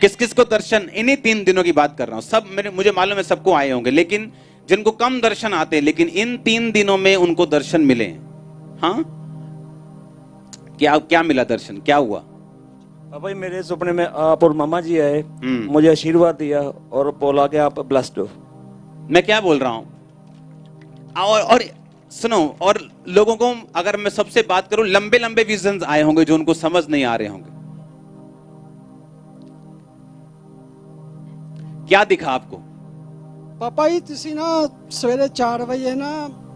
किस किस को दर्शन, इन्हीं 3 दिनों की बात कर रहा हूं। सब मुझे मालूम है सबको आए होंगे, लेकिन जिनको कम दर्शन आते हैं, लेकिन इन 3 दिनों में उनको दर्शन मिले। हाँ, क्या क्या मिला दर्शन, क्या हुआ? पापा जी मेरे सपने में आप और मामा जी आए, मुझे आशीर्वाद दिया और बोला कि आप ब्लेस्ड हो। मैं क्या बोल रहा हूं? और सुनो, और लोगों को अगर मैं सबसे बात करूं, लंबे लंबे विजन्स आए होंगे जो उनको समझ नहीं आ रहे होंगे। क्या दिखा आपको? पापा जी तुसी ना सवेरे 4 ਵਜੇ ਨਾ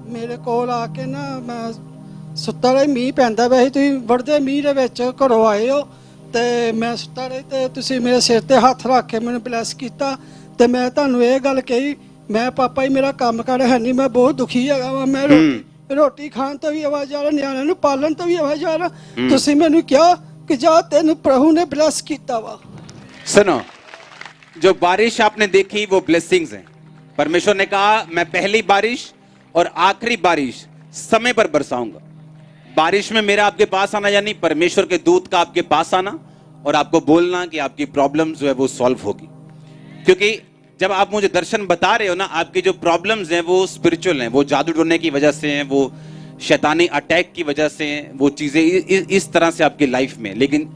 ਮੇਰੇ ਕੋਲ ਆ ਕੇ ਨਾ, ਮੈਂ ਸੁੱਤਾ ਰਿਹਾ, ਮੀਂਹ ਪੈਂਦਾ ਪਿਆ ਸੀ, ਤੁਸੀਂ ਵੜਦੇ ਮੀਂਹ ਦੇ ਵਿੱਚ ਘਰੋਂ ਆਏ ਹੋ ਤੇ ਮੈਂ ਸੁੱਤਾ ਰਿਹਾ ਤੇ ਤੁਸੀਂ ਮੇਰੇ ਸਿਰ ਤੇ ਹੱਥ ਰੱਖ ਕੇ ਮੈਨੂੰ ਬਲੈਸ ਕੀਤਾ ਤੇ ਮੈਂ ਤੁਹਾਨੂੰ ਇਹ ਗੱਲ ਕਹੀ, ਮੈਂ ਪਾਪਾ ਜੀ ਮੇਰਾ ਕੰਮ ਕਰ ਹੈ ਨਹੀਂ, ਮੈਂ ਬਹੁਤ ਦੁਖੀ ਹੈਗਾ ਵਾ, ਮੈਂ ਰੋਟੀ ਖਾਣ ਤੋਂ ਵੀ ਆਵਾਜ਼ ਆ ਰਿਹਾ, ਨਿਆਣਿਆਂ ਨੂੰ ਪਾਲਣ ਤੋਂ ਵੀ ਆਵਾਜ਼ ਆ ਰਿਹਾ, ਤੁਸੀਂ ਮੈਨੂੰ ਕਿਹਾ ਕਿ ਜਾ ਤੈਨੂੰ ਪ੍ਰਭੂ ਨੇ ਬਲੈਸ ਕੀਤਾ ਵਾ। सुनो, जो बारिश आपने देखी वो ब्लेसिंग्स हैं। परमेश्वर ने कहा मैं पहली बारिश और आखिरी बारिश समय पर बरसाऊंगा। बारिश में मेरा आपके पास आना, यानी परमेश्वर के दूत का आपके पास आना और आपको बोलना कि आपकी प्रॉब्लम जो है वो सॉल्व होगी। क्योंकि जब आप मुझे दर्शन बता रहे हो ना, आपकी जो प्रॉब्लम्स हैं वो स्पिरिचुअल हैं, वो जादू टोने की वजह से हैं, वो शैतानी अटैक की वजह से हैं, वो चीजें इस तरह से आपकी लाइफ में। लेकिन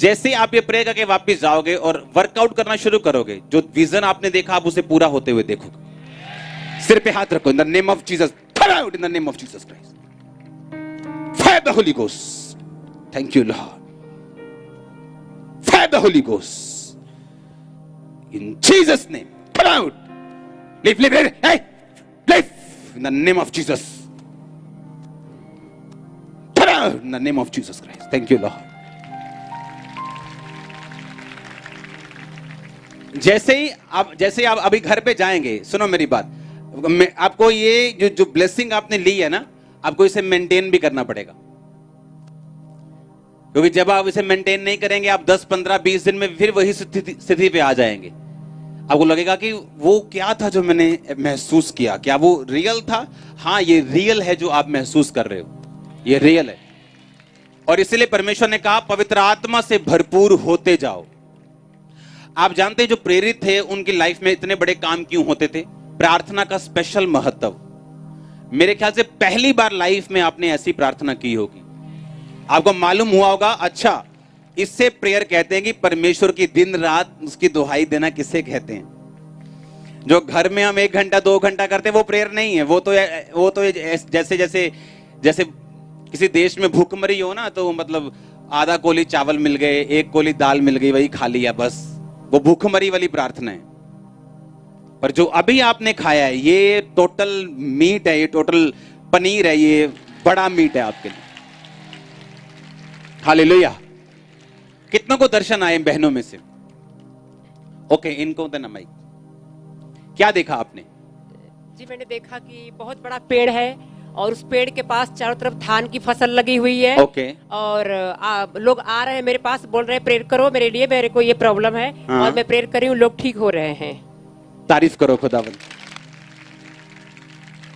जैसे आप ये प्रे करके वापस जाओगे और वर्कआउट करना शुरू करोगे, जो विजन आपने देखा आप उसे पूरा होते हुए देखोगे। सिर पे हाथ रखो, in the name of Jesus, come out in the name of Jesus Christ, fire the Holy Ghost, thank you Lord, fire the Holy Ghost, in Jesus name, come out, leave leave leave, hey leave in the name of Jesus, come out in the name of Jesus Christ, thank you Lord. जैसे ही आप अभी घर पे जाएंगे, सुनो मेरी बात, आपको ये जो ब्लेसिंग आपने ली है ना, आपको इसे मेंटेन भी करना पड़ेगा। क्योंकि जब आप इसे मेंटेन नहीं करेंगे, आप 10, 15, 20 दिन में फिर वही स्थिति पे आ जाएंगे। आपको लगेगा कि वो क्या था जो मैंने महसूस किया, क्या वो रियल था? हाँ, ये रियल है जो आप महसूस कर रहे हो, ये रियल है। और इसलिए परमेश्वर ने कहा पवित्र आत्मा से भरपूर होते जाओ। आप जानते हैं जो प्रेरित थे उनकी लाइफ में इतने बड़े काम क्यों होते थे? प्रार्थना का स्पेशल महत्व। मेरे ख्याल से पहली बार लाइफ में आपने ऐसी प्रार्थना की होगी, आपको मालूम हुआ होगा। अच्छा, इससे प्रेयर कहते हैं कि परमेश्वर की दिन रात उसकी दुहाई देना किसे कहते हैं? जो घर में हम 1 घंटा 2 घंटा करते हैं वो प्रेयर नहीं है। वो तो जैसे जैसे जैसे किसी देश में भूखमरी हो ना, तो मतलब आधा कोली चावल मिल गए, 1 कोली दाल मिल गई, वही खा लिया बस, वो भूखमरी वाली प्रार्थना है। पर जो अभी आपने खाया है ये टोटल मीट है, ये टोटल पनीर है, ये बड़ा मीट है आपके लिए। हालेलुया। कितनों को दर्शन आए बहनों में से? ओके, इनको देना माइक। क्या देखा आपने? जी मैंने देखा कि बहुत बड़ा पेड़ है और उस पेड़ के पास चारों तरफ धान की फसल लगी हुई है। ओके। और लोग आ रहे हैं मेरे पास, बोल रहे हैं प्रेयर करो मेरे लिए, मेरे को ये प्रॉब्लम है। हाँ। और मैं प्रेयर कर रही हूँ, लोग ठीक हो रहे हैं। तारीफ करो खुदावंद।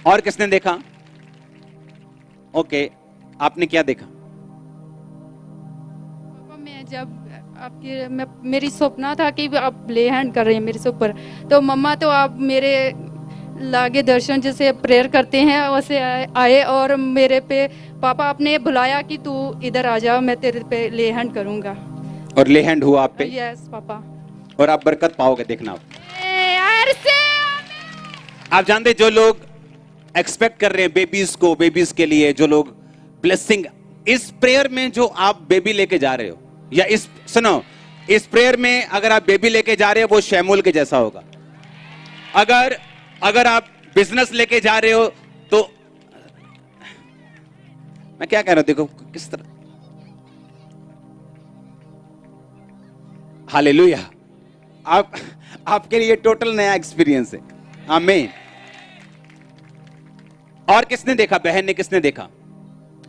और किसने देखा? ओके, आपने क्या देखा? पापा मैं जब मेरी सपना था कि आप ले हैंड कर रहे हैं मेरे से ऊपर, तो मम्मा तो आप मेरे लागे दर्शन जैसे प्रेयर करते हैं वैसे आए और मेरे पे पापा आपने बुलाया कि तू इधर आ जा, मैं तेरे पे ले हैंड करूंगा। और ले हैंड हुआ आप पे? Yes papa. और आप बरकत पाओगे, देखना आप जानते जो लोग एक्सपेक्ट कर रहे हैं बेबीज के लिए, जो लोग ब्लेसिंग, इस प्रेयर में जो आप बेबी लेके जा रहे हो, या सुनो, इस प्रेयर में अगर आप बेबी लेके जा रहे हो वो शैमूल के जैसा होगा। अगर आप बिजनेस लेके जा रहे हो तो मैं क्या कह रहा हूं, देखो किस तरह। हालेलुया। आपके लिए टोटल नया एक्सपीरियंस है। आमीन। और किसने देखा? बहन ने किसने देखा?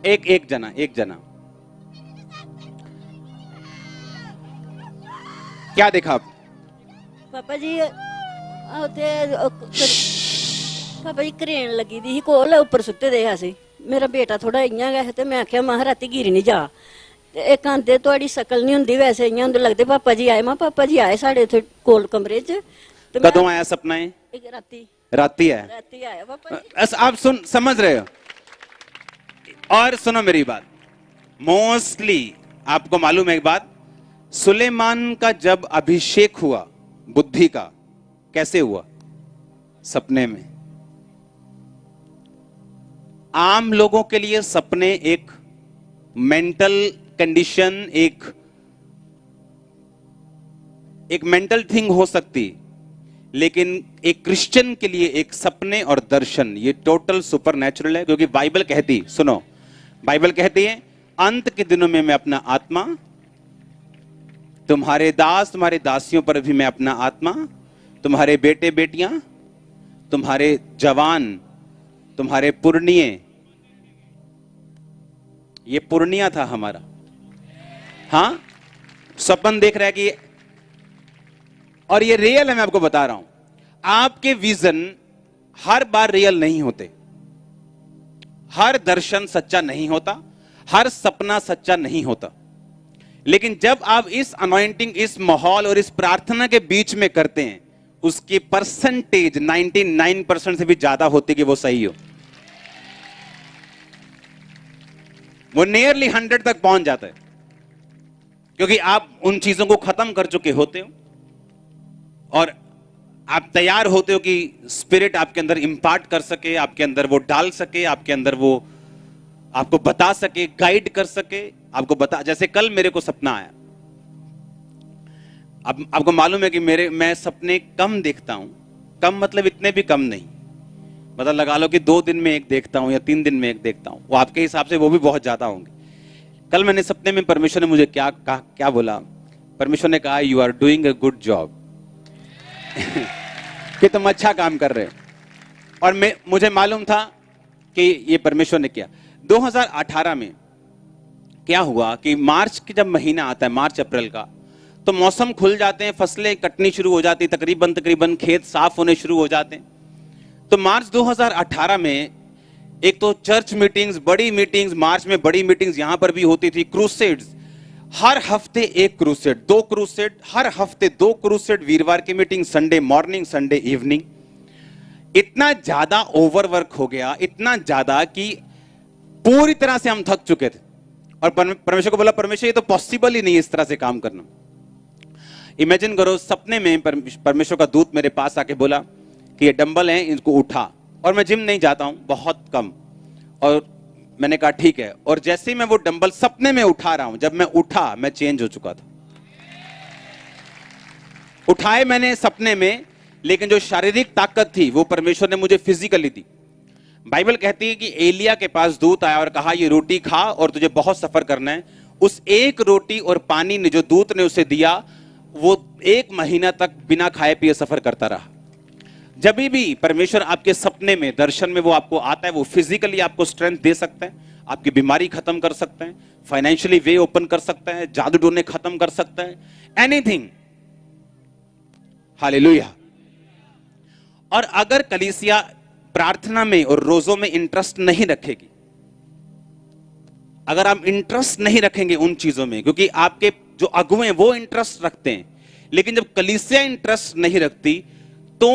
एक जना क्या देखा आप? पापा जी पापा जी करेन लगी दी कोल ऊपर सुते दे। मेरा बेटा थोड़ा इयां गया ते मैं आख्या महा राती गिरी नहीं जा, ਤੇ ਇੱਕ ਆਂਦੇ ਤੁਹਾਡੀ ਸ਼ਕਲ ਨਹੀਂ ਹੁੰਦੀ ਵੈਸੇ ਇਆਂ ਹੁੰਦੇ ਲੱਗਦੇ ਪਾਪਾ ਜੀ ਆਏ। ਮੈਂ ਪਾਪਾ ਜੀ ਆਏ ਸਾਡੇ ਇੱਥੇ ਕੋਲ ਕਮਰੇ 'ਚ ਤੇ ਮੈਂ कदों आया सपना है? ਇੱਕ ਰਾਤੀ राती है। ਰਾਤੀ ਆਇਆ ਪਾਪਾ जी। आप समझ रहे हो? और सुनो मेरी बात, मोस्टली आपको मालूम है एक बात, सुलेमान का जब अभिषेक हुआ बुद्धि का, कैसे हुआ? सपने में। आम लोगों के लिए सपने एक मेंटल कंडीशन, एक मेंटल थिंग हो सकती, लेकिन एक क्रिश्चियन के लिए एक सपने और दर्शन ये टोटल सुपरनैचुरल है। क्योंकि बाइबल कहती, सुनो, बाइबल कहती है अंत के दिनों में मैं अपना आत्मा तुम्हारे दास तुम्हारे दासियों पर भी मैं अपना आत्मा, तुम्हारे बेटे बेटियां, तुम्हारे जवान, तुम्हारे पुरनिये, ये पुरनिया था हमारा। हाँ, सपन देख रहा है कि, और ये रियल है, मैं आपको बता रहा हूं। आपके विजन हर बार रियल नहीं होते, हर दर्शन सच्चा नहीं होता, हर सपना सच्चा नहीं होता। लेकिन जब आप इस अनॉइंटिंग, इस माहौल और इस प्रार्थना के बीच में करते हैं, उसकी परसेंटेज 99% से भी ज्यादा होती कि वो सही हो। वो नियरली 100 तक पहुंच जाता है, क्योंकि आप उन चीजों को खत्म कर चुके होते हो और आप तैयार होते हो कि स्पिरिट आपके अंदर इंपार्ट कर सके, आपके अंदर वो डाल सके, आपके अंदर वो आपको बता सके, गाइड कर सके, आपको बता। जैसे कल मेरे को सपना आया, अब आपको मालूम है कि मैं सपने कम देखता हूं। कम मतलब इतने भी कम नहीं, मतलब लगा लो कि 2 दिन में एक देखता हूं या 3 दिन में एक देखता हूं, वो आपके हिसाब से वो भी बहुत ज्यादा होंगे। कल मैंने सपने में परमेश्वर ने मुझे क्या कहा, क्या बोला? परमेश्वर ने कहा you are doing a good job, कि तुम अच्छा काम कर रहे हो। और मुझे मालूम था कि ये परमेश्वर ने किया। 2018 में क्या हुआ कि मार्च के जब महीना आता है, मार्च अप्रैल का, तो मौसम खुल जाते हैं, फसलें कटनी शुरू हो जाती, तकरीबन खेत साफ होने शुरू हो जाते हैं। तो मार्च 2018 में एक तो चर्च मीटिंग्स, बड़ी मीटिंग्स, मार्च में बड़ी मीटिंग्स यहां पर भी होती थी, क्रूसेड्स, हर हफ्ते एक क्रूसेड, 2 क्रूसेड, हर हफ्ते 2 क्रूसेड, वीरवार की meeting, Sunday morning, Sunday evening. इतना ज्यादा ओवरवर्क हो गया, इतना ज्यादा कि पूरी तरह से हम थक चुके थे। और परमेश्वर को बोला, परमेश्वर ये तो पॉसिबल ही नहीं है इस तरह से काम करना। इमेजिन करो, सपने में परमेश्वर का दूत मेरे पास आके बोला कि ये डंबल हैं, इनको उठा। और मैं जिम नहीं जाता हूं, बहुत कम, और मैंने कहा ठीक है। और जैसे ही मैं वो डंबल सपने में उठा रहा हूं, जब मैं उठा, मैं चेंज हो चुका था। उठाए मैंने सपने में, लेकिन जो शारीरिक ताकत थी वो परमेश्वर ने मुझे फिजिकली दी। बाइबल कहती है कि एलिया के पास दूत आया और कहा ये रोटी खा और तुझे बहुत सफर करना है। उस एक रोटी और पानी ने जो दूत ने उसे दिया, वो 1 महीना तक बिना खाए पिए सफर करता रहा। जब भी परमेश्वर आपके सपने में, दर्शन में वो आपको आता है, वो फिजिकली आपको स्ट्रेंथ दे सकता है, आपकी बीमारी खत्म कर सकता है, फाइनेंशियली वे ओपन कर सकता है, जादू टोने खत्म कर सकता है, एनीथिंग। हालेलुया। और अगर कलीसिया प्रार्थना में और रोजों में इंटरेस्ट नहीं रखेगी, अगर आप इंटरेस्ट नहीं रखेंगे उन चीजों में, क्योंकि आपके जो अगुए वो इंटरेस्ट रखते हैं, लेकिन जब कलीसिया इंटरेस्ट नहीं रखती तो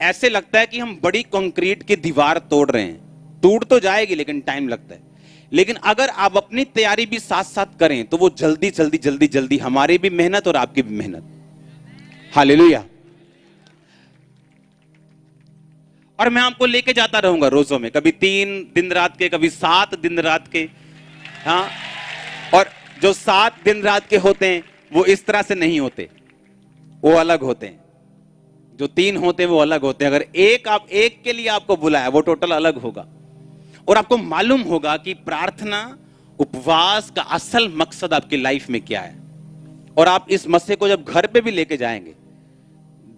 ऐसे लगता है कि हम बड़ी कंक्रीट की दीवार तोड़ रहे हैं। टूट तो जाएगी लेकिन टाइम लगता है। लेकिन अगर आप अपनी तैयारी भी साथ साथ करें तो वो जल्दी जल्दी जल्दी जल्दी, हमारी भी मेहनत और आपकी भी मेहनत। हालेलुया। और मैं आपको लेके जाता रहूंगा रोजों में, कभी 3 दिन रात के, कभी 7 दिन रात के। हाँ, और जो 7 दिन रात के होते हैं वो इस तरह से नहीं होते, वो अलग होते हैं। जो 3 होते हैं वो अलग होते हैं। अगर एक के लिए आपको बुलाया, वो टोटल अलग होगा। और आपको मालूम होगा कि प्रार्थना, उपवास का असल मकसद आपकी लाइफ में क्या है। और आप इस मसले को जब घर पे भी लेके जाएंगे,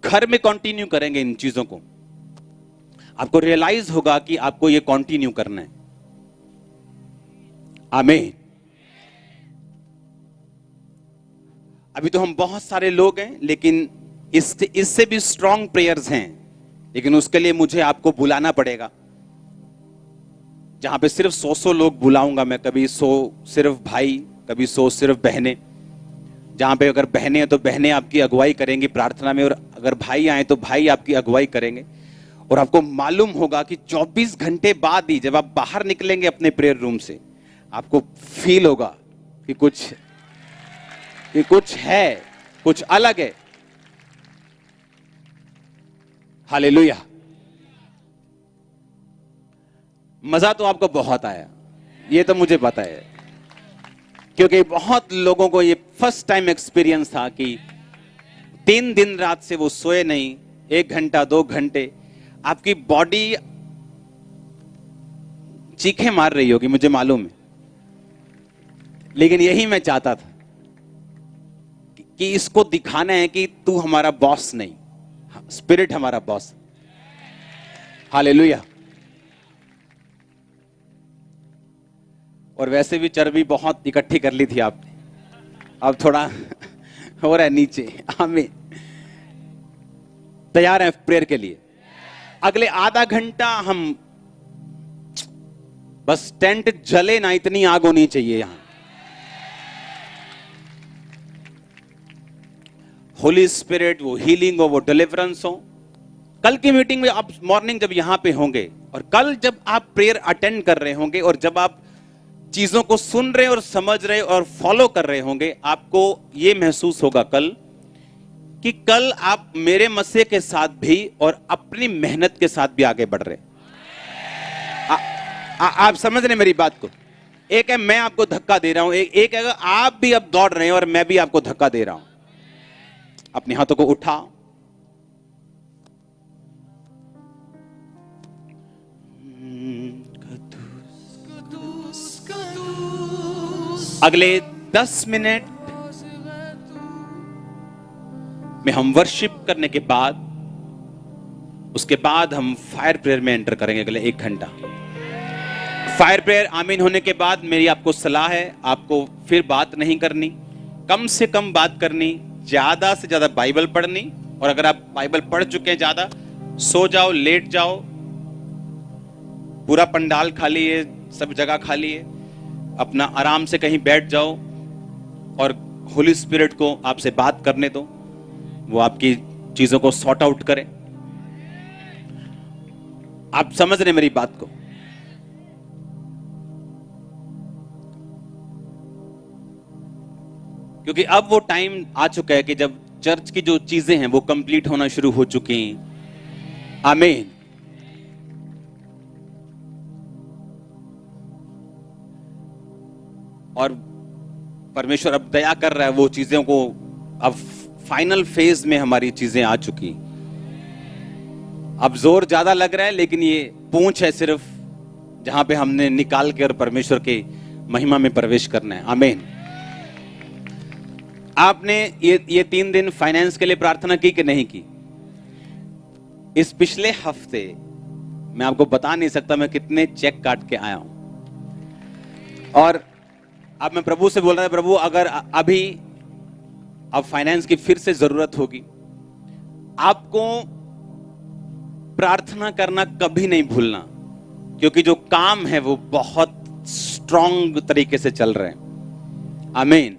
घर में कंटिन्यू करेंगे इन चीजों को, आपको रियलाइज होगा कि आपको ये कंटिन्यू करना है। आमीन। अभी तो हम बहुत सारे लोग हैं, लेकिन इससे भी स्ट्रॉन्ग प्रेयर्स हैं, लेकिन उसके लिए मुझे आपको बुलाना पड़ेगा। जहां पे सिर्फ 100 लोग बुलाऊंगा मैं, कभी 100 सिर्फ भाई, कभी 100 सिर्फ बहनें, जहां पे अगर बहनें हैं तो बहनें आपकी अगुवाई करेंगी प्रार्थना में, और अगर भाई आए तो भाई आपकी अगुवाई करेंगे। और आपको मालूम होगा कि 24 घंटे बाद ही जब आप बाहर निकलेंगे अपने प्रेयर रूम से, आपको फील होगा कि कुछ है, कुछ अलग है। हालेलुया। मजा तो आपको बहुत आया, ये तो मुझे पता है, क्योंकि बहुत लोगों को ये फर्स्ट टाइम एक्सपीरियंस था कि 3 दिन रात से वो सोए नहीं, 1 घंटा 2 घंटे आपकी बॉडी चीखें मार रही होगी, मुझे मालूम है। लेकिन यही मैं चाहता था कि इसको दिखाना है कि तू हमारा बॉस नहीं, स्पिरिट हमारा बॉस। हालेलुया। और वैसे भी चर्बी बहुत इकट्ठी कर ली थी आपने, अब थोड़ा हो रहा है नीचे। आमीन। तैयार हैं प्रेयर के लिए? अगले आधा घंटा हम बस टेंट जले ना, इतनी आग होनी चाहिए यहां। होली स्पिरिट, वो हीलिंग हो, वो डिलीवरेंस हो। कल की मीटिंग में आप मॉर्निंग जब यहां पे होंगे, और कल जब आप प्रेयर अटेंड कर रहे होंगे, और जब आप चीजों को सुन रहे और समझ रहे और फॉलो कर रहे होंगे, आपको यह महसूस होगा कल कि कल आप मेरे मसीह के साथ भी और अपनी मेहनत के साथ भी आगे बढ़ रहे। आप समझ रहे मेरी बात को? एक है मैं आपको धक्का दे रहा हूं, एक है आप भी अब दौड़ रहे हैं और मैं भी आपको धक्का दे रहा हूं। अपने हाथों को उठाओ। अगले 10 मिनट में हम वर्शिप करने के बाद, उसके बाद हम फायर प्रेयर में एंटर करेंगे। अगले 1 घंटा फायर प्रेयर आमीन होने के बाद मेरी आपको सलाह है, आपको फिर बात नहीं करनी, कम से कम बात करनी, ज्यादा से ज्यादा बाइबल पढ़नी। और अगर आप बाइबल पढ़ चुके हैं ज्यादा, सो जाओ, लेट जाओ, पूरा पंडाल खाली है, सब जगह खाली है, अपना आराम से कहीं बैठ जाओ और होली स्पिरिट को आपसे बात करने दो, वो आपकी चीजों को सॉर्ट आउट करे। आप समझ रहे मेरी बात को? क्योंकि अब वो टाइम आ चुका है कि जब चर्च की जो चीजें हैं वो कंप्लीट होना शुरू हो चुकी हैं। आमीन। और परमेश्वर अब दया कर रहा है, वो चीजों को अब फाइनल फेज में हमारी चीजें आ चुकी। अब जोर ज्यादा लग रहा है, लेकिन ये पूंछ है सिर्फ, जहां पे हमने निकाल कर परमेश्वर के महिमा में प्रवेश करना है। आमीन। आपने ये 3 दिन फाइनेंस के लिए प्रार्थना की कि नहीं की? इस पिछले हफ्ते मैं आपको बता नहीं सकता मैं कितने चेक काट के आया हूं। और अब मैं प्रभु से बोल रहा था, प्रभु अगर अभी अब फाइनेंस की फिर से जरूरत होगी, आपको प्रार्थना करना कभी नहीं भूलना, क्योंकि जो काम है वो बहुत स्ट्रांग तरीके से चल रहे हैं। आमीन।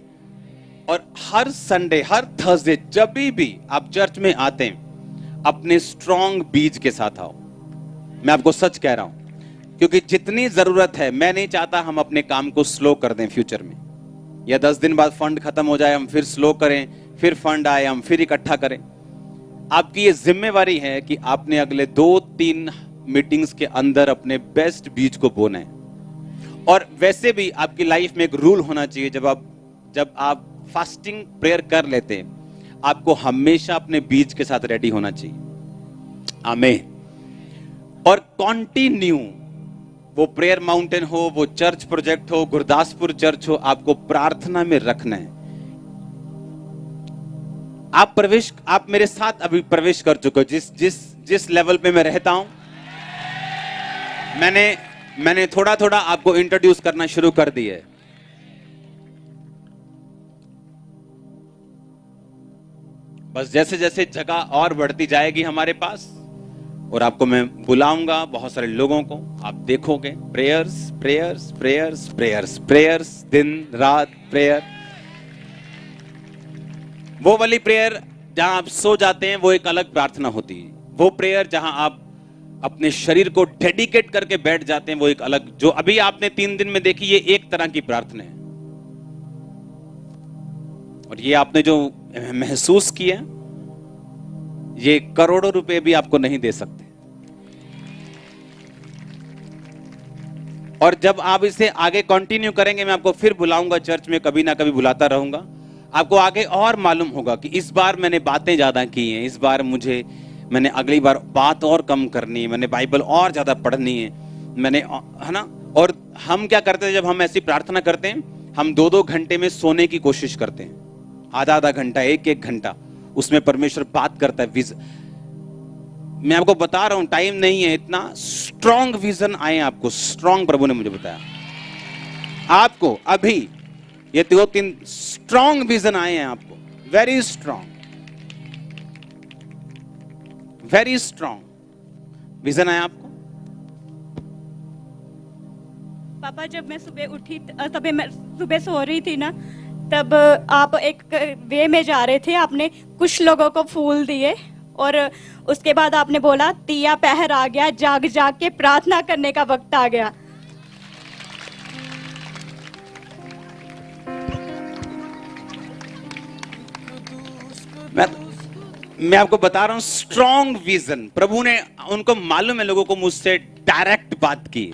और हर संडे, हर थर्सडे जब भी आप चर्च में आते हैं, अपने स्ट्रांग बीज के साथ आओ। मैं आपको सच कह रहा हूं, क्योंकि जितनी जरूरत है, मैं नहीं चाहता हम अपने काम को स्लो कर दें फ्यूचर में, या 10 दिन बाद फंड खत्म हो जाए, हम फिर स्लो करें, फिर फंड आए, हम फिर इकट्ठा करें। आपकी ये जिम्मेवारी है कि आपने अगले 2-3 मीटिंग्स के अंदर अपने बेस्ट बीज को बोना है। और वैसे भी आपकी लाइफ में एक रूल होना चाहिए, जब आप फास्टिंग प्रेयर कर लेते हैं, आपको हमेशा अपने बीज के साथ रेडी होना चाहिए। आमीन। और कंटिन्यू, वो प्रेयर माउंटेन हो, वो चर्च प्रोजेक्ट हो, गुरदासपुर चर्च हो, आपको प्रार्थना में रखना है। आप मेरे साथ अभी प्रवेश कर चुके हो। जिस लेवल पे मैं रहता हूं, मैंने थोड़ा थोड़ा आपको इंट्रोड्यूस करना शुरू कर दिया है। बस जैसे जैसे जगह और बढ़ती जाएगी हमारे पास, और आपको मैं बुलाऊंगा बहुत सारे लोगों को, आप देखोगे prayers prayers prayers prayers prayers, दिन रात प्रेयर। वो वाली प्रेयर जहां आप सो जाते हैं वो एक अलग प्रार्थना होती है। वो प्रेयर जहां आप अपने शरीर को डेडिकेट करके बैठ जाते हैं वो एक अलग, जो अभी आपने 3 दिन में देखी, ये एक तरह की प्रार्थना है। और ये आपने जो महसूस किया, ये करोड़ों रुपए भी आपको नहीं दे सकते। और जब आप इसे आगे कंटिन्यू करेंगे, मैं आपको फिर बुलाऊंगा चर्च में, कभी ना कभी बुलाता रहूंगा, आपको आगे और मालूम होगा कि इस बार मैंने बातें ज्यादा की हैं, इस बार मैंने अगली बार बात और कम करनी है, मैंने बाइबल और ज्यादा पढ़नी है, मैंने, है ना। और हम क्या करते हैं, जब हम ऐसी प्रार्थना करते हैं, हम 2-2 घंटे में सोने की कोशिश करते हैं, आधा घंटा, 1-1 घंटा, उसमें परमेश्वर बात करता है। मैं आपको बता रहा हूं, टाइम नहीं है, इतना स्ट्रॉन्ग विजन आए आपको, स्ट्रॉन्ग, प्रभु ने मुझे बताया आपको अभी ये 2-3 स्ट्रॉन्ग विजन आए हैं आपको, वेरी स्ट्रॉन्ग विजन आया आपको। पापा, जब मैं सुबह उठी, तब मैं सुबह सो रही थी ना, तब आप एक वे में जा रहे थे, आपने कुछ लोगों को फूल दिए और उसके बाद आपने बोला तिया पहर आ गया, जाग जाग के प्रार्थना करने का वक्त आ गया। मैं आपको बता रहा हूं, स्ट्रॉन्ग विजन, प्रभु ने, उनको मालूम है, लोगों को मुझसे डायरेक्ट बात की।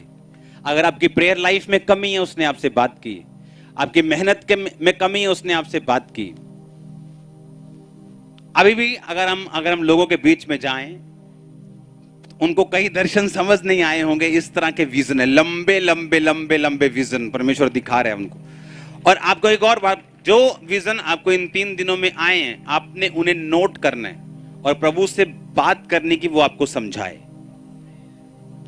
अगर आपकी प्रेयर लाइफ में कमी है, उसने आपसे बात की। आपकी मेहनत में कमी है, उसने आपसे बात की। अभी भी अगर हम लोगों के बीच में जाएं, उनको कई दर्शन समझ नहीं आए होंगे, इस तरह के विजन है, लंबे लंबे लंबे लंबे विजन परमेश्वर दिखा रहे हैं उनको। और आपको एक और बात, जो विजन आपको इन 3 दिनों में आए हैं, आपने उन्हें नोट करना है और प्रभु से बात करने की वो आपको समझाए,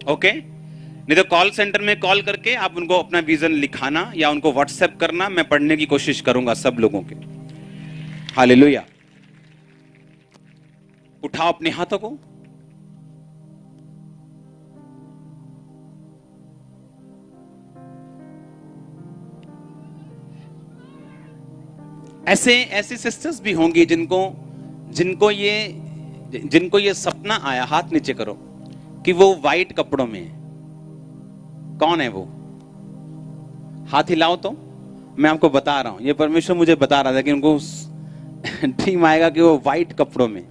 ओके। नहीं तो कॉल सेंटर में कॉल करके आप उनको अपना विजन लिखाना या उनको व्हाट्सएप करना, मैं पढ़ने की कोशिश करूंगा सब लोगों के। हालेलुया। उठाओ अपने हाथों को, ऐसे सिस्टर्स भी होंगी जिनको ये सपना आया, हाथ नीचे करो, कि वो वाइट कपड़ों में है। कौन है वो? हाथ हिलाओ तो मैं आपको बता रहा हूं, ये परमेश्वर मुझे बता रहा था कि उनको ड्रीम आएगा कि वो वाइट कपड़ों में।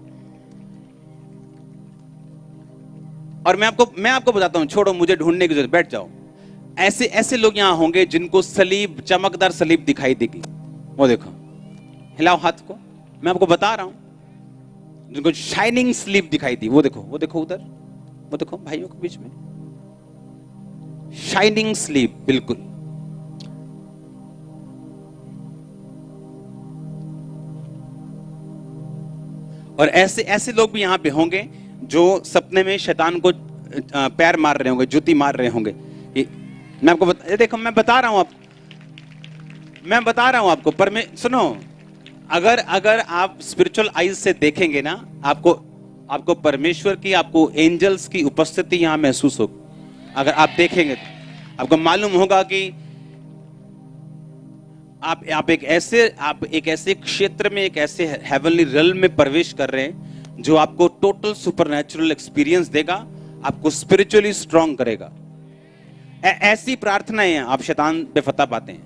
और मैं आपको बताता हूं, छोड़ो मुझे ढूंढने की जरूरत, बैठ जाओ। ऐसे लोग यहां होंगे जिनको सलीब, चमकदार सलीब दिखाई देगी। वो देखो, हिलाओ हाथ को, मैं आपको बता रहा हूं, जिनको शाइनिंग स्लीप दिखाई दी, वो देखो उधर, वो देखो भाइयों के बीच में शाइनिंग स्लीप, बिल्कुल। और ऐसे लोग भी यहां पे होंगे जो सपने में शैतान को पैर मार रहे होंगे, जुती मार रहे होंगे। मैं आपको देखो, मैं बता रहा हूं आपको, पर सुनो, अगर आप स्पिरिचुअल आईज से देखेंगे ना, आपको परमेश्वर की, आपको एंजल्स की उपस्थिति यहां महसूस होगी। अगर आप देखेंगे तो आपको मालूम होगा कि आप एक ऐसे क्षेत्र में, एक ऐसे हेवनली रियल्म में प्रवेश कर रहे हैं जो आपको टोटल सुपरनैचुरल एक्सपीरियंस देगा, आपको स्पिरिचुअली स्ट्रांग करेगा। ऐसी प्रार्थनाएं आप शैतान पे फतह पाते हैं,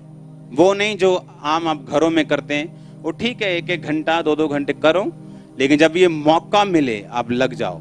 वो नहीं जो आम आप घरों में करते हैं। वो ठीक है, 1-1 घंटा 2-2 घंटे करो, लेकिन जब ये मौका मिले आप लग जाओ।